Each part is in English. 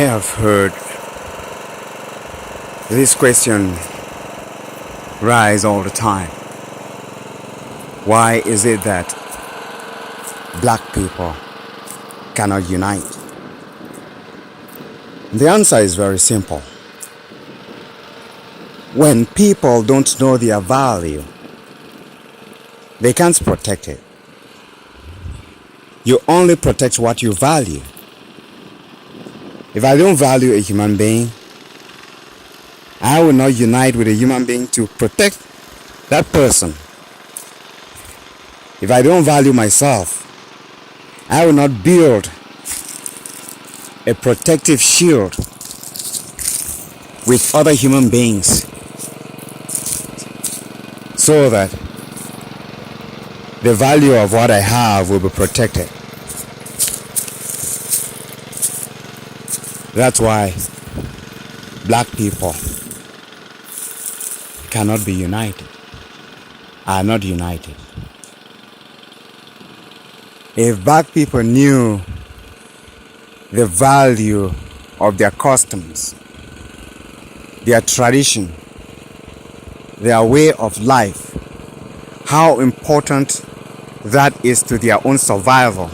have heard this question rise all the time. Why is it that black people cannot unite? The answer is very simple. When people don't know their value, they can't protect it. You only protect what you value. If I don't value a human being, I will not unite with a human being to protect that person. If I don't value myself, I will not build a protective shield with other human beings so that the value of what I have will be protected. That's why black people cannot be united, are not united. If black people knew the value of their customs, their tradition, their way of life, how important that is to their own survival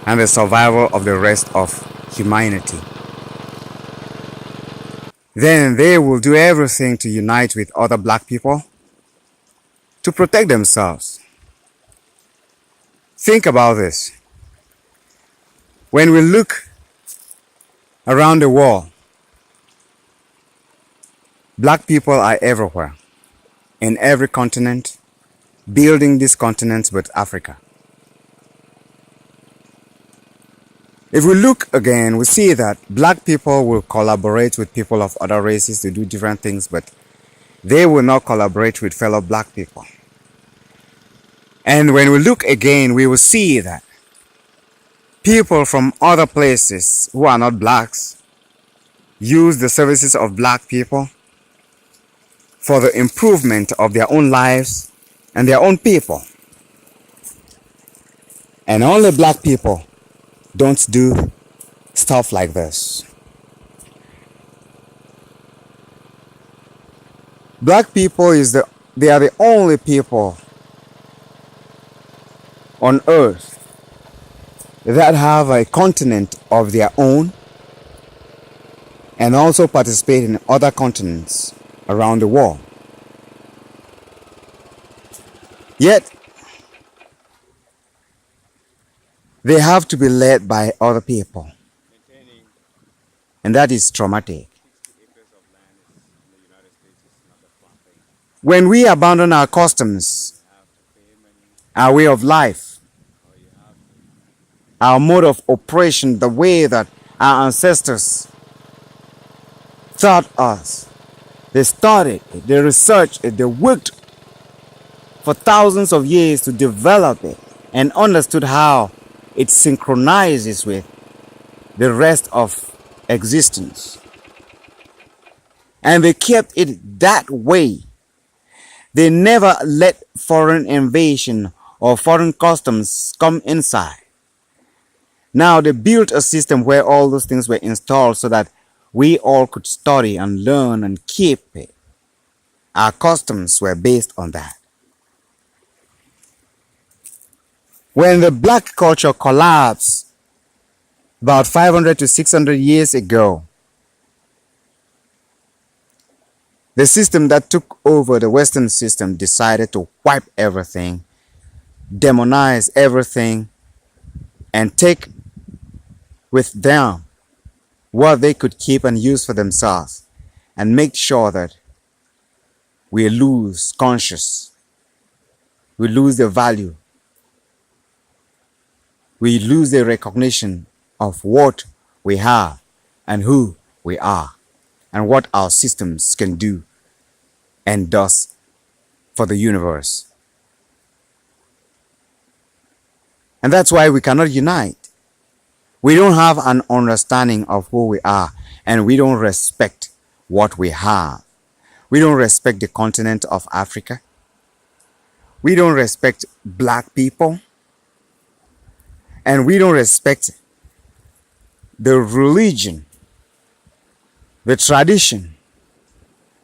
and the survival of the rest of humanity, then they will do everything to unite with other black people to protect themselves. Think about this. When we look around the world, black people are everywhere, in every continent, building these continents but Africa. If we look again, we see that black people will collaborate with people of other races to do different things, but they will not collaborate with fellow black people. And when we look again, we will see that people from other places who are not blacks use the services of black people for the improvement of their own lives and their own people. And only black people don't do stuff like this. Black people they are the only people on earth that have a continent of their own and also participate in other continents around the world. Yet they have to be led by other people, and that is traumatic. When we abandon our customs, our way of life, our mode of operation, the way that our ancestors taught us, they studied it, they researched it, they worked for thousands of years to develop it and understood how it synchronizes with the rest of existence. And they kept it that way. They never let foreign invasion or foreign customs come inside. Now they built a system where all those things were installed so that we all could study and learn and keep it. Our customs were based on that. When the black culture collapsed about 500 to 600 years ago, the system that took over the Western system decided to wipe everything, demonize everything, and take with them what they could keep and use for themselves, and make sure that we lose conscious, we lose the value, we lose the recognition of what we have and who we are and what our systems can do and does for the universe. And that's why we cannot unite. We don't have an understanding of who we are, and we don't respect what we have. We don't respect the continent of Africa. We don't respect black people. And we don't respect the religion, the tradition,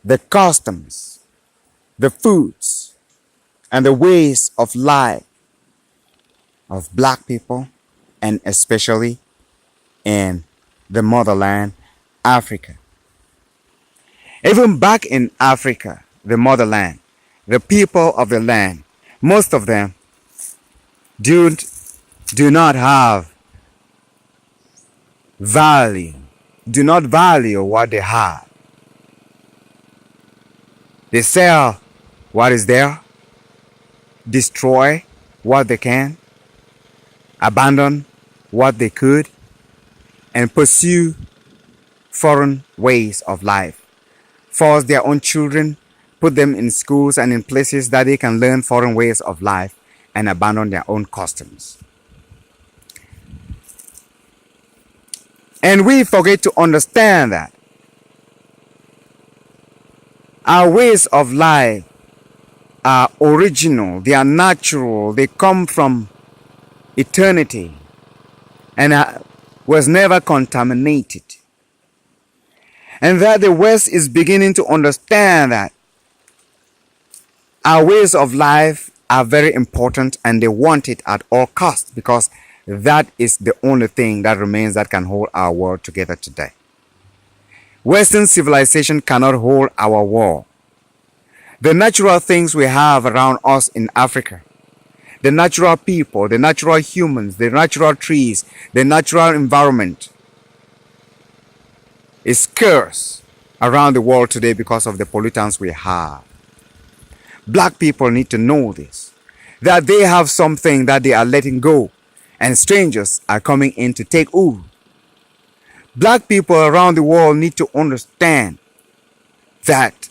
the customs, the foods, and the ways of life of black people, and especially in the motherland, Africa. Even back in Africa, the motherland, the people of the land, most of them do, do not have value, do not value what they have. They sell what is there, destroy what they can, abandon what they could, and pursue foreign ways of life. Force their own children, put them in schools and in places that they can learn foreign ways of life and abandon their own customs. And we forget to understand that our ways of life are original, they are natural, they come from eternity and was never contaminated. And that the West is beginning to understand that our ways of life are very important and they want it at all costs because that is the only thing that remains that can hold our world together today. Western civilization cannot hold our world. The natural things we have around us in Africa, the natural people, the natural humans, the natural trees, the natural environment is scarce around the world today because of the pollutants we have. Black people need to know this, that they have something that they are letting go and strangers are coming in to take over. Black people around the world need to understand that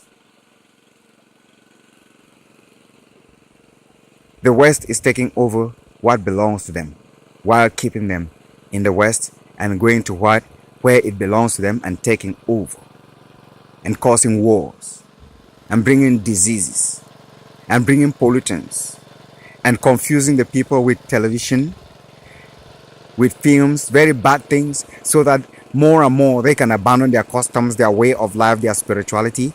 the West is taking over what belongs to them while keeping them in the West and going to where it belongs to them and taking over and causing wars and bringing diseases and bringing pollutants and confusing the people with television, with films, very bad things, so that more and more they can abandon their customs, their way of life, their spirituality,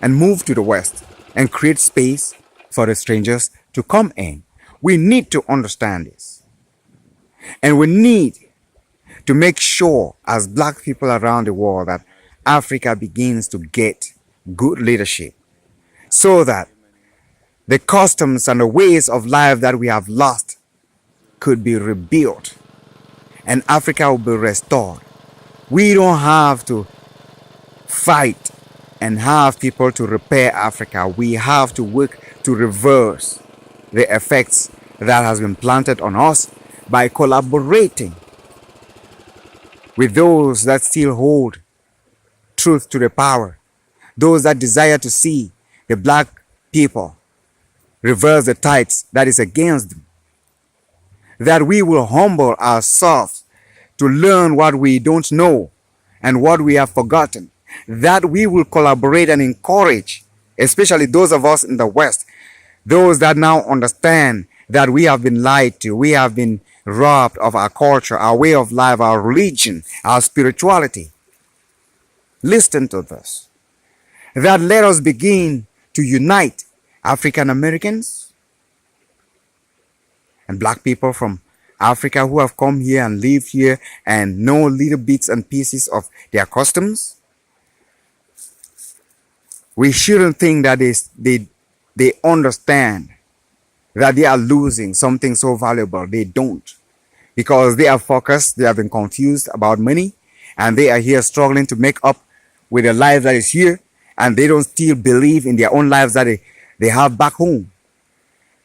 and move to the West and create space for the strangers to come in. We need to understand this. And we need to make sure as black people around the world that Africa begins to get good leadership so that the customs and the ways of life that we have lost could be rebuilt and Africa will be restored. We don't have to fight and have people to repair Africa. We have to work to reverse the effects that has been planted on us by collaborating with those that still hold truth to the power, those that desire to see the black people reverse the tides that is against them, that we will humble ourselves to learn what we don't know and what we have forgotten, that we will collaborate and encourage, especially those of us in the West, those that now understand that we have been lied to, we have been robbed of our culture, our way of life, our religion, our spirituality. Listen to this. That let us begin to unite African Americans and black people from Africa who have come here and lived here and know little bits and pieces of their customs. We shouldn't think that they understand that they are losing something so valuable. They don't. Because they are focused, they have been confused about money, and they are here struggling to make up with the life that is here, and they don't still believe in their own lives that they have back home.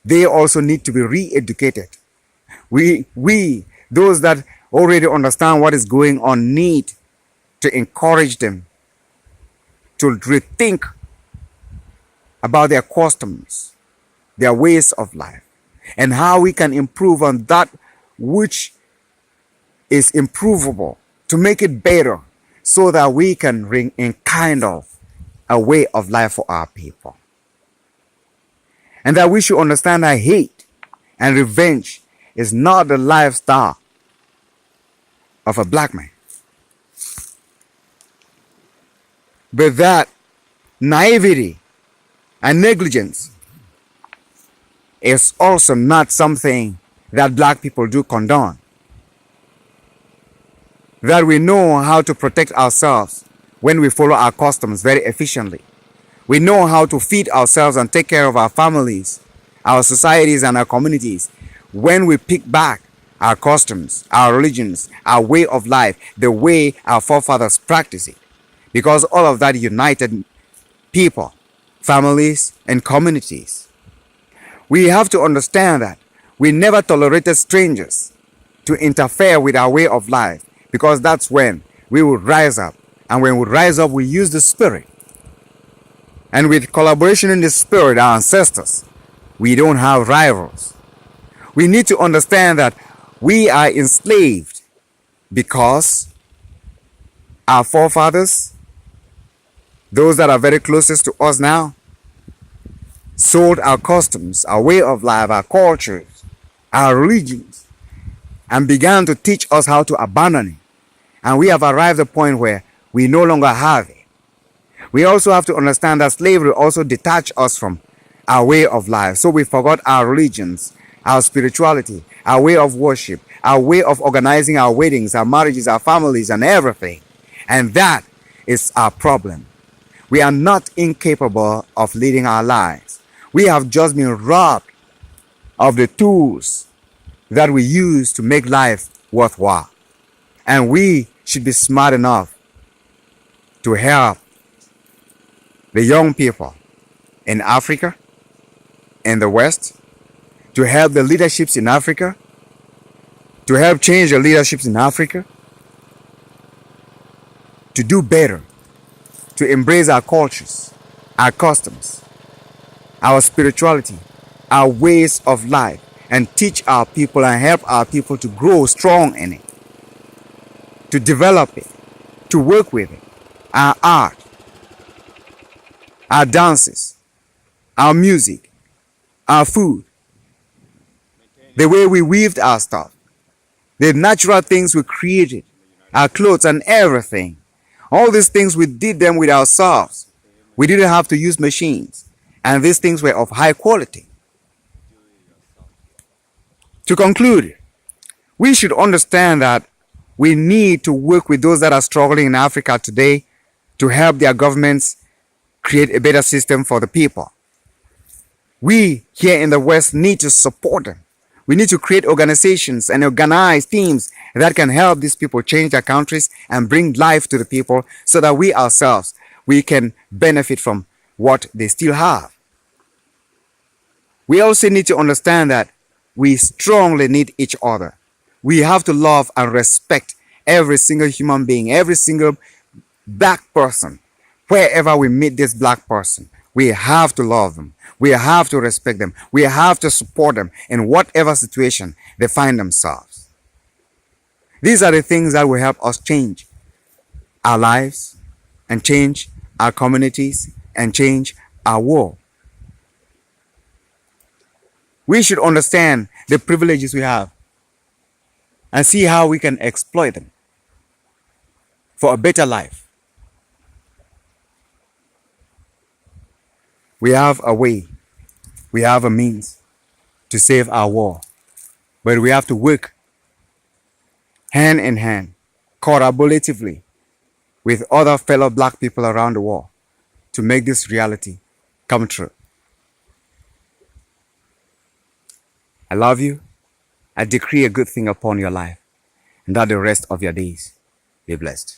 They also need to be re-educated. We, those that already understand what is going on, need to encourage them to rethink about their customs, their ways of life, and how we can improve on that which is improvable to make it better so that we can bring in kind of a way of life for our people. And that we should understand that hate and revenge is not the lifestyle of a black man. But that naivety and negligence is also not something that black people do condone. That we know how to protect ourselves when we follow our customs very efficiently. We know how to feed ourselves and take care of our families, our societies, and our communities when we pick back our customs, our religions, our way of life, the way our forefathers practiced it. Because all of that united people, families, and communities. We have to understand that we never tolerated strangers to interfere with our way of life, because that's when we will rise up. And when we rise up, we use the spirit. And with collaboration in the spirit, our ancestors, we don't have rivals. We need to understand that we are enslaved because our forefathers, those that are very closest to us now, sold our customs, our way of life, our cultures, our religions, and began to teach us how to abandon it. And we have arrived at a point where we no longer have it. We also have to understand that slavery also detached us from our way of life. So we forgot our religions, our spirituality, our way of worship, our way of organizing our weddings, our marriages, our families, and everything. And that is our problem. We are not incapable of leading our lives. We have just been robbed of the tools that we use to make life worthwhile. And we should be smart enough to help the young people in Africa, in the West, to help the leaderships in Africa, to help change the leaderships in Africa, to do better, to embrace our cultures, our customs, our spirituality, our ways of life, and teach our people and help our people to grow strong in it, to develop it, to work with it, our art, our dances, our music, our food, the way we weaved our stuff, the natural things we created, our clothes and everything. All these things, we did them with ourselves. We didn't have to use machines. And these things were of high quality. To conclude, we should understand that we need to work with those that are struggling in Africa today to help their governments create a better system for the people. We here in the West need to support them. We need to create organizations and organize teams that can help these people change their countries and bring life to the people so that we ourselves, we can benefit from what they still have. We also need to understand that we strongly need each other. We have to love and respect every single human being, every single black person. Wherever we meet this black person, we have to love them. We have to respect them. We have to support them in whatever situation they find themselves. These are the things that will help us change our lives and change our communities and change our world. We should understand the privileges we have and see how we can exploit them for a better life. We have a way, we have a means to save our world, but we have to work hand in hand, collaboratively with other fellow black people around the world to make this reality come true. I love you. I decree a good thing upon your life, and that the rest of your days be blessed.